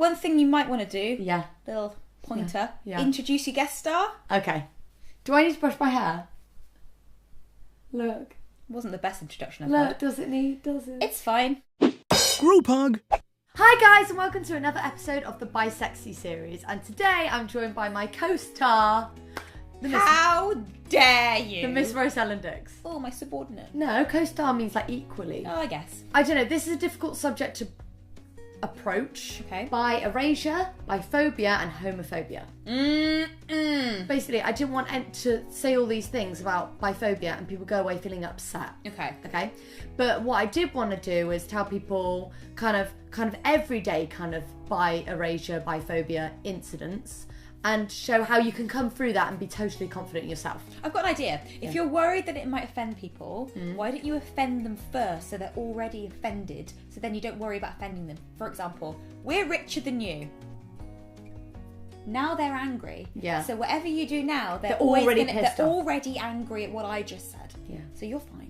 One thing you might want to do. Yeah. Little pointer. Yeah. Introduce your guest star. Okay. Do I need to brush my hair? Look. Wasn't the best introduction I've Look, had. does it? It's fine. Group hug. Hi guys, and welcome to another episode of the Bisexy series. And today I'm joined by my co-star, How dare you? the Miss Rosellen Dix. Oh, my subordinate. No, co-star means like equally. Oh, I guess. I don't know, this is a difficult subject to approach. Okay. By erasure, biphobia, and homophobia. Basically, I didn't want to say all these things about biphobia and people go away feeling upset. Okay. But what I did want to do is tell people kind of everyday kind of bi erasure, biphobia incidents, and show how you can come through that and be totally confident in yourself. I've got an idea. If you're worried that it might offend people, why don't you offend them first so they're already offended, so then you don't worry about offending them? For example, we're richer than you. Now they're angry. Yeah. So whatever you do now, they're already they're pissed off. already angry at what I just said. Yeah. So you're fine.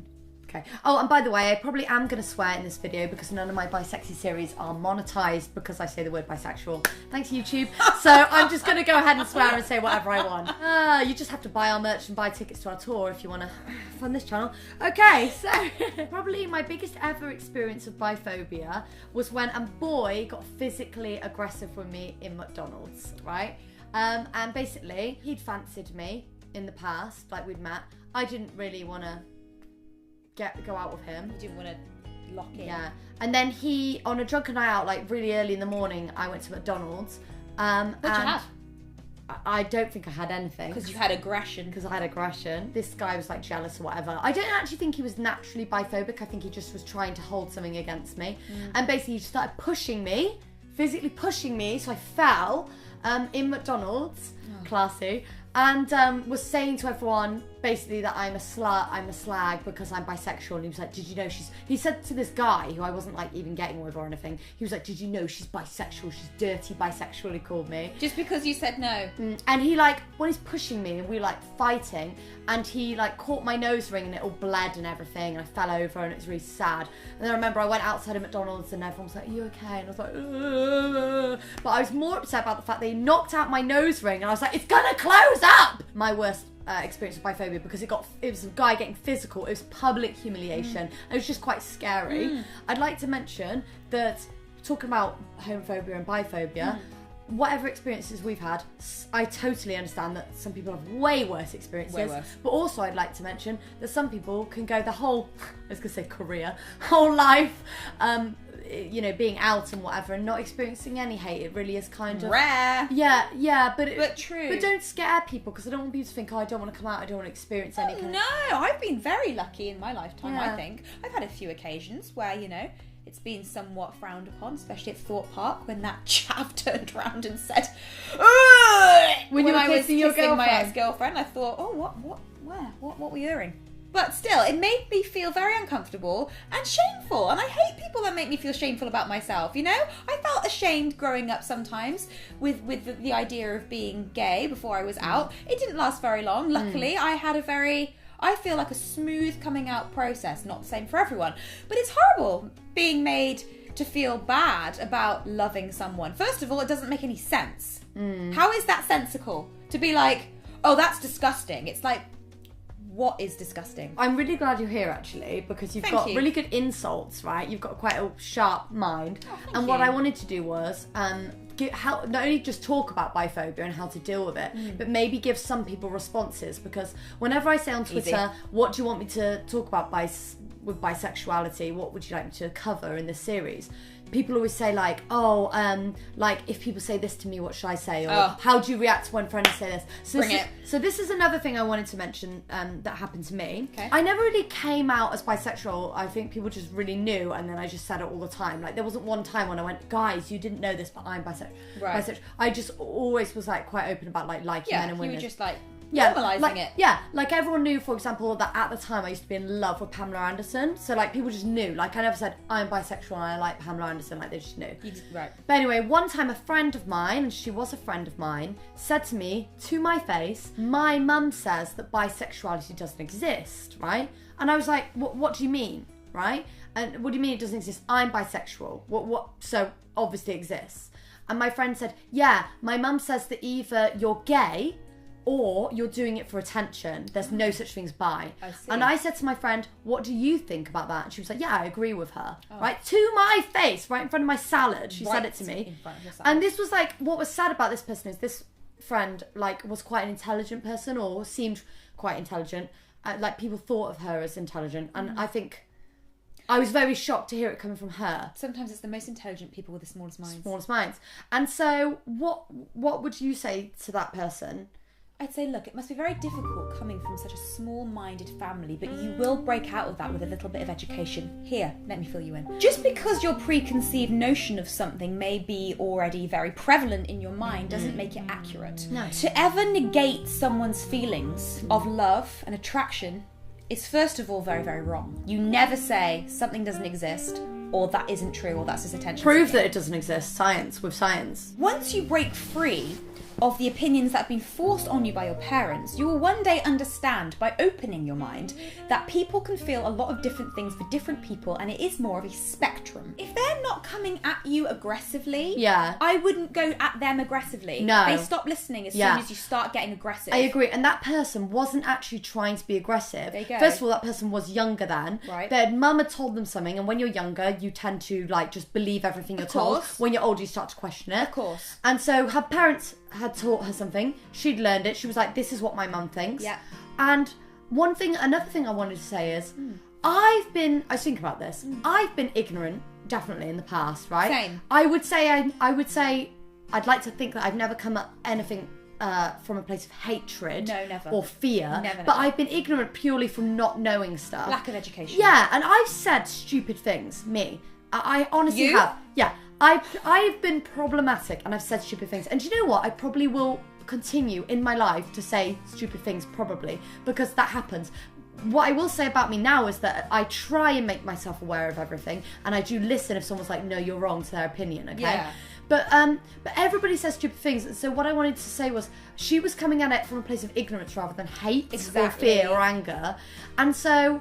Okay. Oh, and by the way, I probably am going to swear in this video because none of my bisexy series are monetized because I say the word bisexual. Thanks, YouTube. So I'm just going to go ahead and swear and say whatever I want. You just have to buy our merch and buy tickets to our tour if you want to fund this channel. Okay, so probably my biggest ever experience of biphobia was when a boy got physically aggressive with me in McDonald's, right? And basically, he'd fancied me in the past, like we'd met. I didn't really want to go out with him. You didn't want to lock in. Yeah. And then he, on a drunken night out, like really early in the morning, I went to McDonald's. What'd you have? I don't think I had anything. Because you had aggression. Because I had aggression. This guy was like jealous or whatever. I don't actually think he was naturally biphobic. I think he just was trying to hold something against me. And basically he started pushing me, physically pushing me, so I fell in McDonald's, classy, and was saying to everyone basically that I'm a slut, I'm a slag because I'm bisexual. And he was like, did you know he said to this guy who I wasn't like even getting with or anything, he was like, did you know she's bisexual, she's dirty bisexual, he called me. Just because you said no. And he like, when he's pushing me and we were like fighting, and he like caught my nose ring and it all bled and everything, and I fell over and it was really sad. And then I remember I went outside of McDonald's and everyone was like, are you okay? And I was like, ugh. But I was more upset about the fact that he knocked out my nose ring and I was like, it's gonna close up! My worst experience of biphobia, because it was a guy getting physical. It was public humiliation. It was just quite scary. I'd like to mention that, talking about homophobia and biphobia, whatever experiences we've had, I totally understand that some people have way worse experiences. Way worse. But also I'd like to mention that some people can go the whole, I was going to say career, whole life, being out and whatever and not experiencing any hate. It really is kind of rare. Yeah, but true. But don't scare people, because I don't want people to think, oh, I don't want to come out, I don't want to experience any kind No, I've been very lucky in my lifetime. Yeah. I think I've had a few occasions where it's been somewhat frowned upon, especially at Thorpe Park when that chav turned around and said, "Ugh!" When you were I was kissing your kissing my girlfriend. ex-girlfriend. I thought, oh, what were you hearing? But still, it made me feel very uncomfortable and shameful. And I hate people that make me feel shameful about myself, I felt ashamed growing up sometimes with the idea of being gay before I was out. It didn't last very long. Luckily, I had I feel like a smooth coming out process. Not the same for everyone. But it's horrible being made to feel bad about loving someone. First of all, it doesn't make any sense. How is that sensical? To be like, oh, that's disgusting. It's like, what is disgusting? I'm really glad you're here, actually, because you've got really good insults, right? You've got quite a sharp mind. And what I wanted to do was not only just talk about biphobia and how to deal with it, but maybe give some people responses. Because whenever I say on Twitter, what do you want me to talk about with bisexuality? What would you like me to cover in this series? People always say like, like if people say this to me, what should I say? Or how do you react when friends say this? So this is another thing I wanted to mention that happened to me. Okay. I never really came out as bisexual. I think people just really knew, and then I just said it all the time. Like there wasn't one time when I went, guys, you didn't know this, but I'm bisexual. Right. Bisexual. I just always was like quite open about like liking men and women. You were just like yeah, normalising it. Yeah, like everyone knew, for example, that at the time I used to be in love with Pamela Anderson. So like people just knew. Like I never said I'm bisexual and I like Pamela Anderson. Like they just knew. Right. But anyway, one time a friend of mine, and she was a friend of mine, said to me to my face, "My mum says that bisexuality doesn't exist," right? And I was like, "What do you mean?" Right? And what do you mean it doesn't exist? I'm bisexual. What? So obviously it exists. And my friend said, yeah, my mum says that either you're gay or you're doing it for attention. There's no such thing as bi. I see. And I said to my friend, what do you think about that? And she was like, yeah, I agree with her. Right? To my face, right in front of my salad. She said it to me. In front of your salad. And this was like, what was sad about this person is this friend like was quite an intelligent person, or seemed quite intelligent. Like people thought of her as intelligent. And I think I was very shocked to hear it coming from her. Sometimes it's the most intelligent people with the smallest minds. Smallest minds. And so what would you say to that person? I'd say, look, it must be very difficult coming from such a small-minded family, but you will break out of that with a little bit of education. Here, let me fill you in. Just because your preconceived notion of something may be already very prevalent in your mind doesn't make it accurate. No. To ever negate someone's feelings of love and attraction is first of all very, very wrong. You never say something doesn't exist, or that isn't true, or that's just attention. Prove that it doesn't exist. Science with science. Once you break free of the opinions that have been forced on you by your parents, you will one day understand, by opening your mind, that people can feel a lot of different things for different people, and it is more of a spectrum. If they're not coming at you aggressively, I wouldn't go at them aggressively. No. They stop listening as soon as you start getting aggressive. I agree, and that person wasn't actually trying to be aggressive. There you go. First of all, that person was younger than. Right. Their mum had told them something, and when you're younger, you tend to like just believe everything you're told. When you're older, you start to question it. Of course. And so her parents had taught her something. She'd learned it. She was like, this is what my mum thinks. Yeah. And another thing I wanted to say is, I was thinking about this. I've been ignorant, definitely, in the past, right? Same. I would say I'd like to think that I've never come at anything from a place of hatred. No, never. Or fear. Never. But I've been ignorant purely from not knowing stuff. Lack of education. Yeah, and I've said stupid things, me. I honestly You? have. Yeah. I've been problematic and I've said stupid things. And do you know what? I probably will continue in my life to say stupid things, probably, because that happens. What I will say about me now is that I try and make myself aware of everything, and I do listen if someone's like, no, you're wrong, to their opinion, okay? Yeah. But everybody says stupid things. So what I wanted to say was, she was coming at it from a place of ignorance rather than hate or fear or anger. And so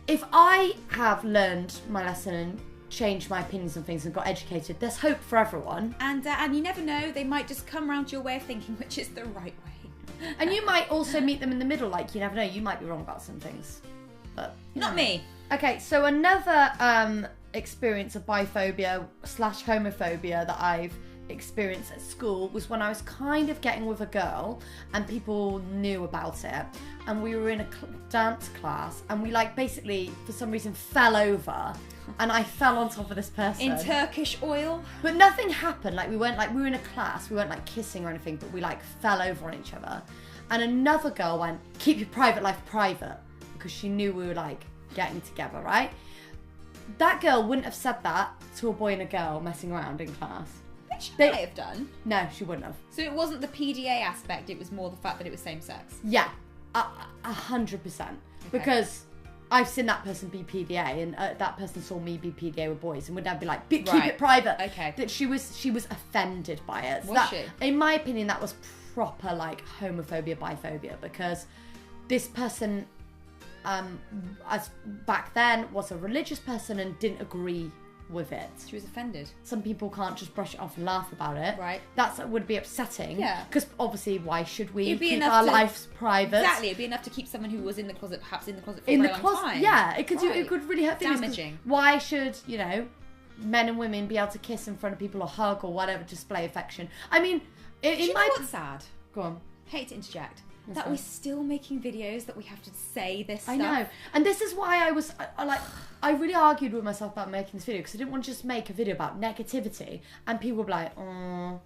if I have learned my lesson and changed my opinions on things and got educated, there's hope for everyone. And you never know, they might just come around to your way of thinking, which is the right way. And you might also meet them in the middle, like, you never know, you might be wrong about some things. But Not me. Okay, so another experience of biphobia / homophobia that I've experienced at school was when I was kind of getting with a girl and people knew about it, and we were in a dance class and we like basically for some reason fell over, and I fell on top of this person In Turkish oil. but nothing happened. Like we were in a class, we weren't like kissing or anything, but we like fell over on each other, and another girl went, keep your private life private, because she knew we were like getting together, right? That girl wouldn't have said that to a boy and a girl messing around in class. She might have done. No, she wouldn't have. So it wasn't the PDA aspect, it was more the fact that it was same sex. Yeah, 100%. Because I've seen that person be PDA, and that person saw me be PDA with boys, and would now be like, keep it private. Okay. That she was offended by it. So Was she? In my opinion, that was proper like homophobia, biphobia, because this person, as back then, was a religious person and didn't agree with it. She was offended. Some people can't just brush it off and laugh about it. Right. That would be upsetting. Yeah. Because obviously, why should we It'd be keep enough our to- lives private? Exactly, it'd be enough to keep someone who was in the closet, perhaps in the closet for a In the very long closet, time. yeah, it could Right. it could really hurt feelings. 'Cause Damaging. Why should men and women be able to kiss in front of people or hug or whatever, display affection? I mean, Do you know what's sad? Go on. Hate to interject. That's That fine. we're still making videos that we have to say this stuff. I know, and this is why I really argued with myself about making this video, because I didn't want to just make a video about negativity and people would be like, oh,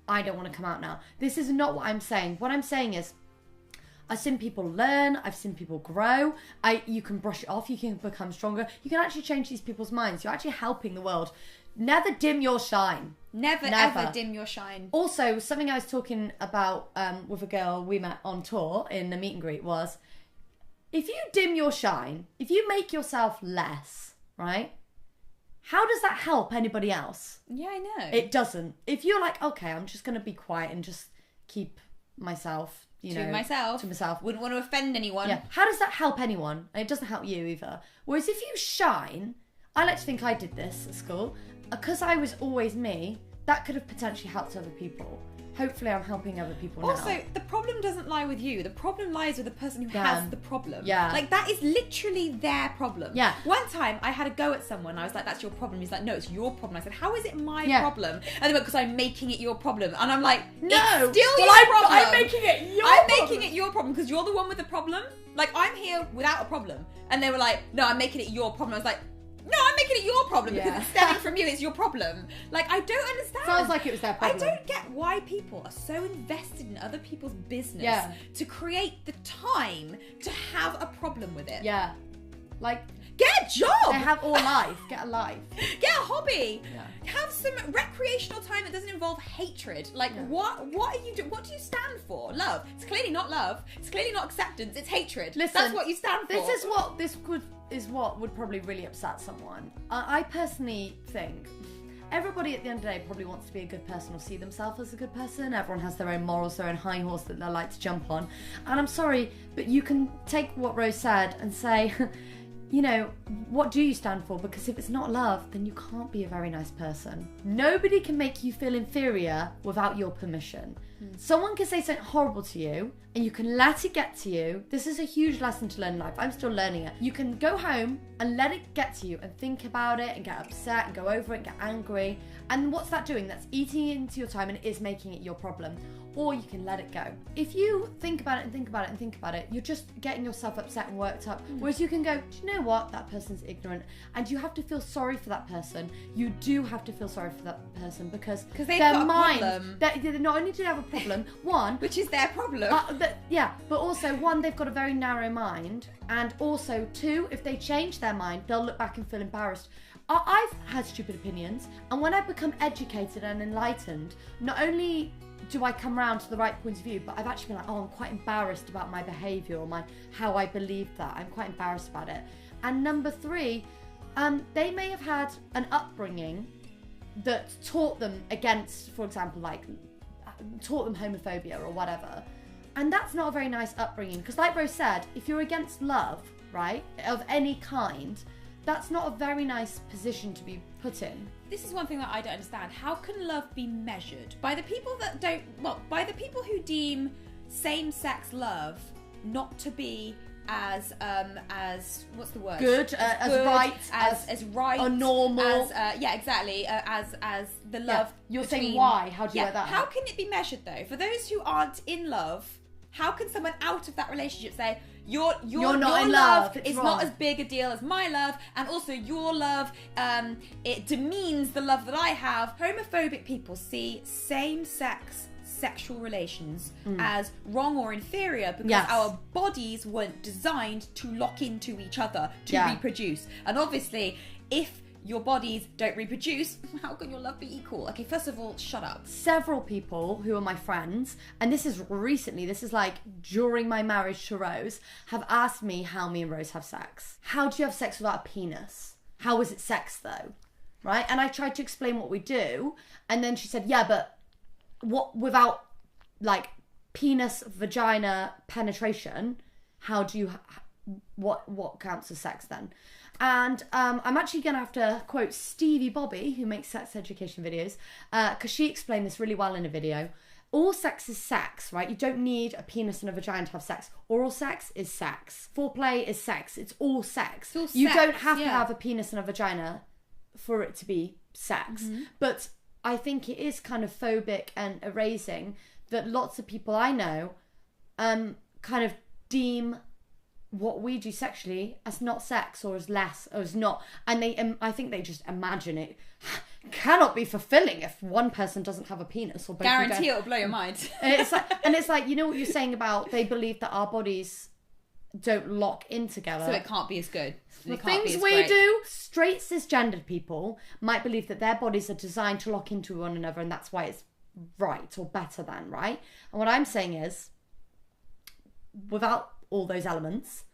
I don't want to come out now. This is not what I'm saying. What I'm saying is, I've seen people learn, I've seen people grow. You can brush it off, you can become stronger, you can actually change these people's minds. You're actually helping the world. Never dim your shine. Never ever dim your shine. Also, something I was talking about with a girl we met on tour in the meet and greet was, if you dim your shine, if you make yourself less, right? How does that help anybody else? Yeah, I know. It doesn't. If you're like, okay, I'm just going to be quiet and just keep myself, to myself. Wouldn't want to offend anyone. Yeah. How does that help anyone? And it doesn't help you either. Whereas if you shine, I like to think I did this at school. Because I was always me, that could have potentially helped other people. Hopefully I'm helping other people now. Also, the problem doesn't lie with you. The problem lies with the person who has the problem. Yeah. Like, that is literally their problem. Yeah. One time, I had a go at someone. I was like, that's your problem. He's like, no, it's your problem. I said, how is it my problem? And they went, because I'm making it your problem. And I'm like, no, it's still your problem. I'm making it your problem. I'm making it your problem because you're the one with the problem. Like, I'm here without a problem. And they were like, no, I'm making it your problem. I was like, no, I'm making it your problem because it's stemming from you. It's your problem. Like, I don't understand. Sounds like it was their problem. I don't get why people are so invested in other people's business to create the time to have a problem with it. Yeah. Like, get a job. They have all life. Get a life. Get a hobby. Yeah. Have some recreational time that doesn't involve hatred. Like, what are you doing? What do you stand for? Love. It's clearly not love. It's clearly not acceptance. It's hatred. Listen, that's what you stand for. This is what would probably really upset someone. I personally think everybody at the end of the day probably wants to be a good person or see themselves as a good person. Everyone has their own morals, their own high horse that they like to jump on. And I'm sorry, but you can take what Rose said and say, you know, what do you stand for? Because if it's not love, then you can't be a very nice person. Nobody can make you feel inferior without your permission. Someone can say something horrible to you and you can let it get to you. This is a huge lesson to learn in life. I'm still learning it. You can go home and let it get to you and think about it and get upset and go over it and get angry. And what's that doing? That's eating into your time and it is making it your problem. Or you can let it go. If you think about it and think about it and think about it, you're just getting yourself upset and worked up. Whereas you can go, do you know what? That person's ignorant. And you have to feel sorry for that person. You do have to feel sorry for that person because they've their got a mind, problem. They not only do they have a problem, one, which is their problem. but also one, they've got a very narrow mind. And also two, if they change their mind, they'll look back and feel embarrassed. I've had stupid opinions. And when I become educated and enlightened, not only do I come round to the right point of view, but I've actually been like, oh, I'm quite embarrassed about my behaviour or how I believed that. I'm quite embarrassed about it. And number three, they may have had an upbringing that taught them against, for example, like taught them homophobia or whatever. And that's not a very nice upbringing. Because like Rose said, if you're against love, right, of any kind, that's not a very nice position to be put in. This is one thing that I don't understand. How can love be measured? By the people that by the people who deem same-sex love not to be as what's the word? Good, as right, as right, or normal. As the love. You're saying why? How do you weigh that? How can it be measured though? For those who aren't in love, how can someone out of that relationship say your not in love is not as big a deal as my love, and also your love it demeans the love that I have? Homophobic people see same-sex sexual relations as wrong or inferior because our bodies weren't designed to lock into each other to reproduce. And obviously, if your bodies don't reproduce, how can your love be equal? Okay, first of all, shut up. Several people who are my friends, and this is recently, this is like during my marriage to Rose, have asked me how me and Rose have sex. How do you have sex without a penis? How is it sex though? Right? And I tried to explain what we do, and then she said, yeah, but what without like penis, vagina penetration, how do you, what counts as sex then? And I'm actually going to have to quote Stevie Bobby, who makes sex education videos, because she explained this really well in a video. All sex is sex, right? You don't need a penis and a vagina to have sex. Oral sex is sex. Foreplay is sex. It's all sex. You don't have to have a penis and a vagina for it to be sex. Mm-hmm. But I think it is kind of phobic and erasing that lots of people I know kind of deem what we do sexually as not sex or as less or as not, and I think they just imagine it cannot be fulfilling if one person doesn't have a penis or both. Guarantee it'll blow your mind. It's like you know what you're saying about they believe that our bodies don't lock in together, so it can't be as good. The things we do, straight cisgendered people might believe that their bodies are designed to lock into one another, and that's why it's right or better than right. And what I'm saying is, without all those elements,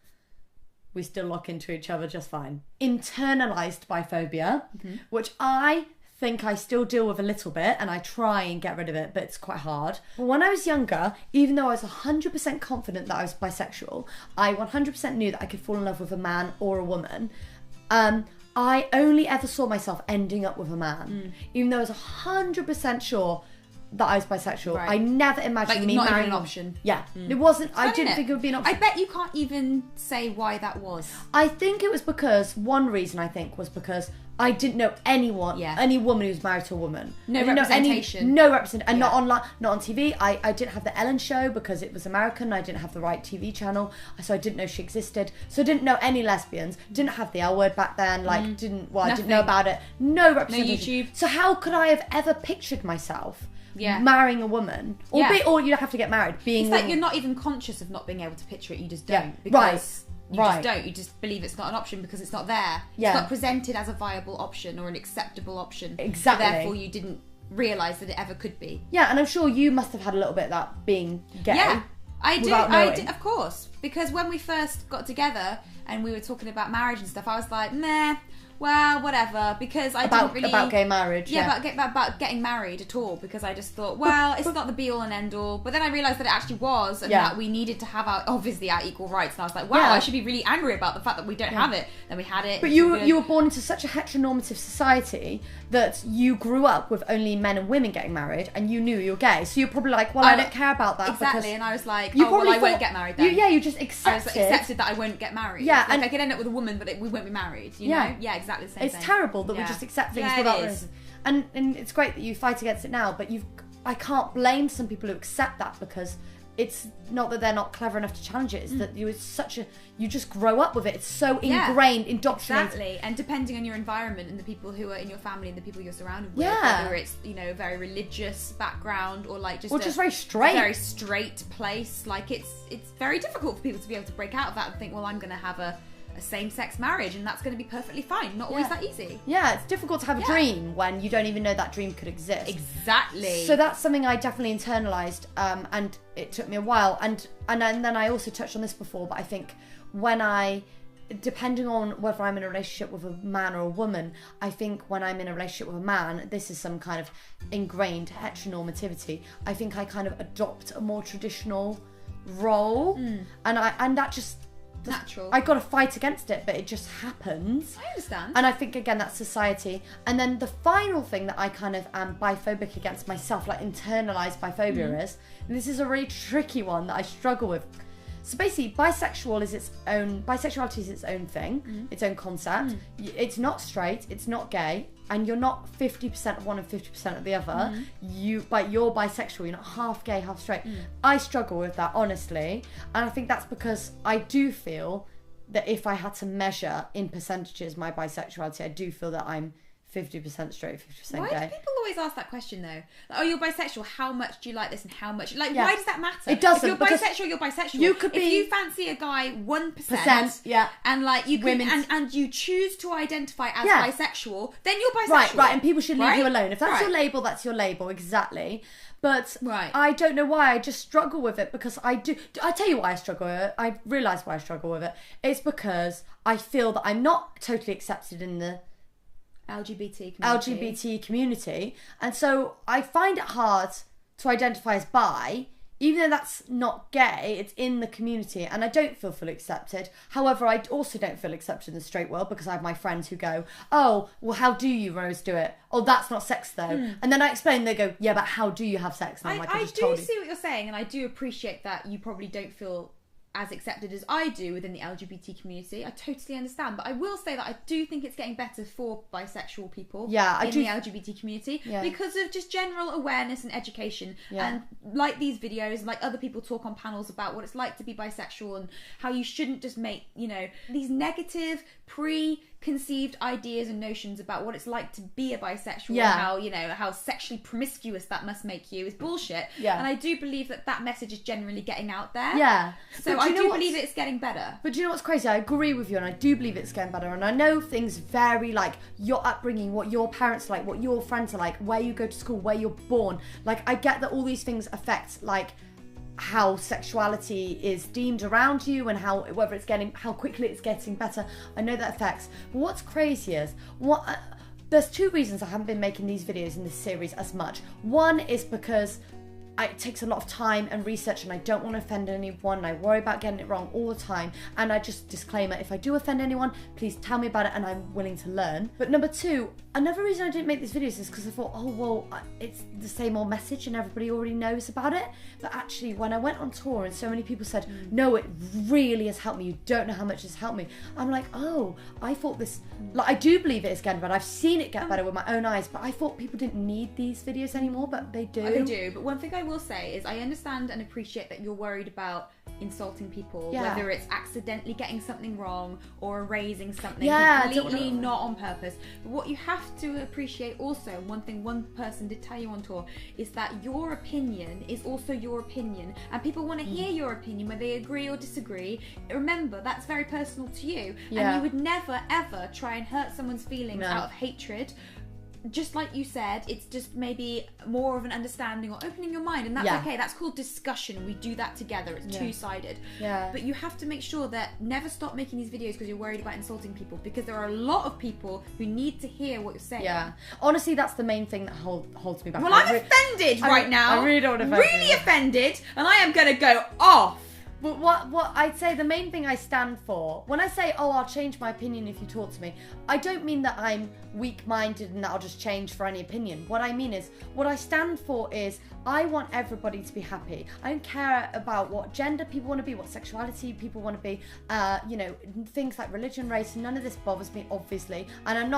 we still lock into each other just fine. Internalized biphobia, which I think I still deal with a little bit, and I try and get rid of it, but it's quite hard. But when I was younger, even though I was 100% confident that I was bisexual, I 100% knew that I could fall in love with a man or a woman. I only ever saw myself ending up with a man, even though I was 100% sure that I was bisexual. Right. I never imagined me not marrying even an option. Yeah, it wasn't. I didn't think it would be an option. I bet you can't even say why that was. I think it was because one reason was because I didn't know anyone, any woman who was married to a woman. No representation. No representation, and not online, not on TV. I didn't have the Ellen show because it was American. I didn't have the right TV channel, so I didn't know she existed. So I didn't know any lesbians. Didn't have the L word back then. Like I didn't know about it. No representation. No YouTube. So how could I have ever pictured myself marrying a woman, or you have to get married? Being it's like you're not even conscious of not being able to picture it. You just don't. Because you just don't. You just believe it's not an option because it's not there. Yeah. It's not presented as a viable option or an acceptable option. Exactly. So therefore, you didn't realise that it ever could be. Yeah, and I'm sure you must have had a little bit of that being gay. Yeah, I do. Knowing. Of course. Because when we first got together and we were talking about marriage and stuff, I was like, nah. Well, whatever, because I didn't really... About gay marriage, about getting married at all, because I just thought, well, it's not the be-all and end-all. But then I realised that it actually was, and that we needed to have, obviously, our equal rights. And I was like, wow, I should be really angry about the fact that we don't have it. Then we had it. But you were born into such a heteronormative society that you grew up with only men and women getting married, and you knew you were gay. So you're probably like, well, I don't care about that. Exactly, and I was like, I won't get married then. You just accepted. Accepted that I won't get married. Yeah, and I could end up with a woman, but we won't be married, you know? Yeah, exactly the same thing. It's terrible that we just accept things without reason. And it's great that you fight against it now, but I can't blame some people who accept that, because it's not that they're not clever enough to challenge it, it's that you just grow up with it. It's so ingrained, indoctrinated. Exactly, and depending on your environment and the people who are in your family and the people you're surrounded with, whether it's, very religious background or like just very straight place, like it's very difficult for people to be able to break out of that and think, well, I'm going to have a same-sex marriage and that's going to be perfectly fine. Not always that easy. Yeah, it's difficult to have a dream when you don't even know that dream could exist. Exactly. So that's something I definitely internalised, and it took me a while. And then I also touched on this before, but I think depending on whether I'm in a relationship with a man or a woman, I think when I'm in a relationship with a man, this is some kind of ingrained heteronormativity. I think I kind of adopt a more traditional role, and that just... natural. I got to fight against it, but it just happens. I understand. And I think, again, that's society. And then the final thing that I kind of am biphobic against myself, like internalized biphobia is, and this is a really tricky one that I struggle with. So basically, bisexuality is its own thing, its own concept. It's not straight, it's not gay, and you're not 50% of one and 50% of the other. You're bisexual, you're not half gay, half straight. I struggle with that, honestly. And I think that's because I do feel that if I had to measure in percentages my bisexuality, I do feel that I'm 50% straight, 50% gay. Why do people always ask that question though? Like, oh, you're bisexual. How much do you like this and how much? Like, why does that matter? It doesn't. If you're bisexual, you're bisexual. You could be... If you fancy a guy 1%, and like you can, and you choose to identify as bisexual, then you're bisexual. Right, and people should leave you alone. If that's your label, that's your label, exactly. But I don't know why. I just struggle with it because I do. I tell you why I struggle with it. I realise why I struggle with it. It's because I feel that I'm not totally accepted in the LGBT community, and so I find it hard to identify as bi, even though that's not gay. It's in the community, and I don't feel fully accepted. However, I also don't feel accepted in the straight world because I have my friends who go, "Oh, well, how do you, Rose, do it? Oh, that's not sex though." And then I explain, they go, "Yeah, but how do you have sex?" And I'm like, I do see what you're saying, and I do appreciate that you probably don't feel as accepted as I do within the LGBT community. I totally understand, but I will say that I do think it's getting better for bisexual people in the LGBT community because of just general awareness and education, and like these videos, like other people talk on panels about what it's like to be bisexual and how you shouldn't just make these negative preconceived ideas and notions about what it's like to be a bisexual and how sexually promiscuous that must make you is bullshit. And I do believe that message is generally getting out there. So I do believe it's getting better. But do you know what's crazy? I agree with you, and I do believe it's getting better. And I know things vary, like your upbringing, what your parents are like, what your friends are like, where you go to school, where you're born. Like, I get that all these things affect, like, how sexuality is deemed around you and how quickly it's getting better. I know that affects. But what's crazy is there's two reasons I haven't been making these videos in this series as much. One is because it takes a lot of time and research, and I don't want to offend anyone, and I worry about getting it wrong all the time. And I just disclaimer, if I do offend anyone, please tell me about it, and I'm willing to learn. But number two, another reason I didn't make these videos is because I thought, oh well, it's the same old message and everybody already knows about it. But actually, when I went on tour and so many people said, no, it really has helped me, you don't know how much it's helped me, I'm like, oh, I thought this, like, I do believe it is getting better. I've seen it get better with my own eyes, but I thought people didn't need these videos anymore, but they do. They do, but one thing I will say is I understand and appreciate that you're worried about insulting people, whether it's accidentally getting something wrong or erasing something completely not on purpose. But what you have to appreciate also, one thing one person did tell you on tour, is that your opinion is also your opinion, and people want to hear your opinion whether they agree or disagree. Remember, that's very personal to you, and you would never ever try and hurt someone's feelings out of hatred. Just like you said, it's just maybe more of an understanding or opening your mind, and that's okay. That's called discussion. We do that together. It's two-sided. But you have to make sure that never stop making these videos because you're worried about insulting people, because there are a lot of people who need to hear what you're saying. Honestly, that's the main thing that holds me back. Well, I'm offended right now. I really don't want to really offended, and I am going to go off. But what I'd say, the main thing I stand for, when I say, oh, I'll change my opinion if you talk to me, I don't mean that I'm weak-minded and that I'll just change for any opinion. What I mean is, what I stand for is, I want everybody to be happy. I don't care about what gender people want to be, what sexuality people want to be, you know, things like religion, race, none of this bothers me, obviously. And I'm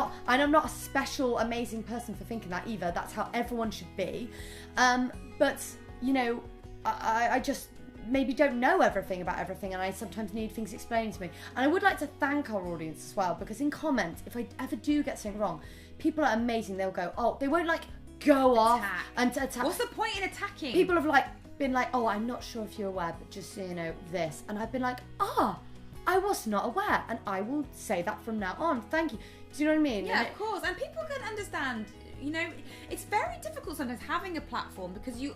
not a special, amazing person for thinking that either. That's how everyone should be. But, you know, I just maybe don't know everything about everything, and I sometimes need things explained to me. And I would like to thank our audience as well, because in comments, if I ever do get something wrong, people are amazing. They'll go, oh, they won't like go off and attack. What's the point in attacking? People have like been like, oh, I'm not sure if you're aware, but just so you know this. And I've been like, I was not aware, and I will say that from now on. Thank you. Do you know what I mean? Yeah, of course. And people can understand. You know, it's very difficult sometimes having a platform, because you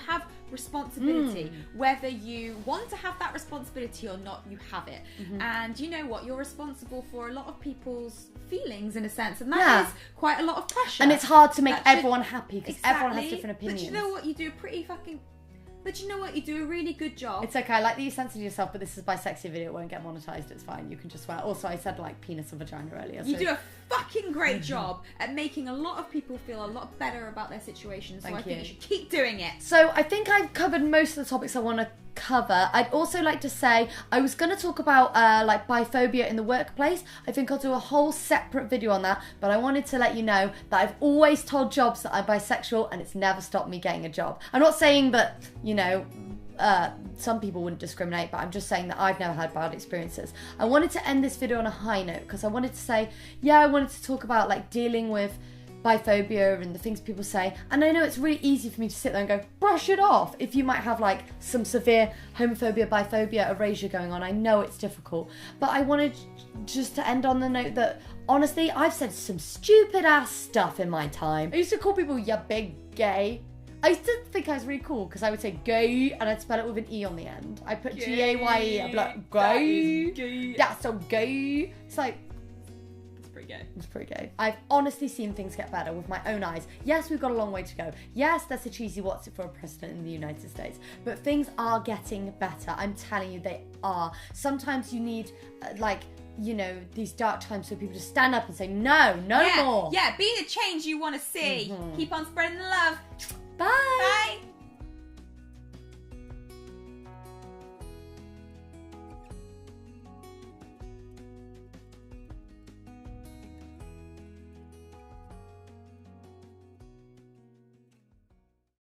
have responsibility. Whether you want to have that responsibility or not, you have it. And you know what? You're responsible for a lot of people's feelings, in a sense, and that is quite a lot of pressure. And it's hard to make everyone happy, because everyone has different opinions. But you know what? You do you do a really good job. It's okay. I like that you censored yourself, but this is by sexy video. It won't get monetized. It's fine. You can just swear. Also, I said like penis or vagina earlier. You do a fucking great job at making a lot of people feel a lot better about their situation. So I think you should keep doing it. So I think I've covered most of the topics I want to cover. I'd also like to say, I was going to talk about like biphobia in the workplace. I think I'll do a whole separate video on that, but I wanted to let you know that I've always told jobs that I'm bisexual, and it's never stopped me getting a job. I'm not saying that, you know, some people wouldn't discriminate, but I'm just saying that I've never had bad experiences. I wanted to end this video on a high note, because I wanted to say, I wanted to talk about like dealing with biphobia and the things people say, and I know it's really easy for me to sit there and go, brush it off, if you might have like some severe homophobia, biphobia, erasure going on. I know it's difficult, but I wanted just to end on the note that, honestly, I've said some stupid ass stuff in my time. I used to call people, ya big gay. I used to think I was really cool, because I would say gay and I'd spell it with an E on the end. I put G-A-Y-E, I'd be like, gay, that's so gay. It's like, it's pretty gay. I've honestly seen things get better with my own eyes. Yes, we've got a long way to go. Yes, that's a cheesy what's it for a president in the United States. But things are getting better. I'm telling you, they are. Sometimes you need, like, you know, these dark times for people to stand up and say, no more. Yeah, be the change you want to see. Keep on spreading the love.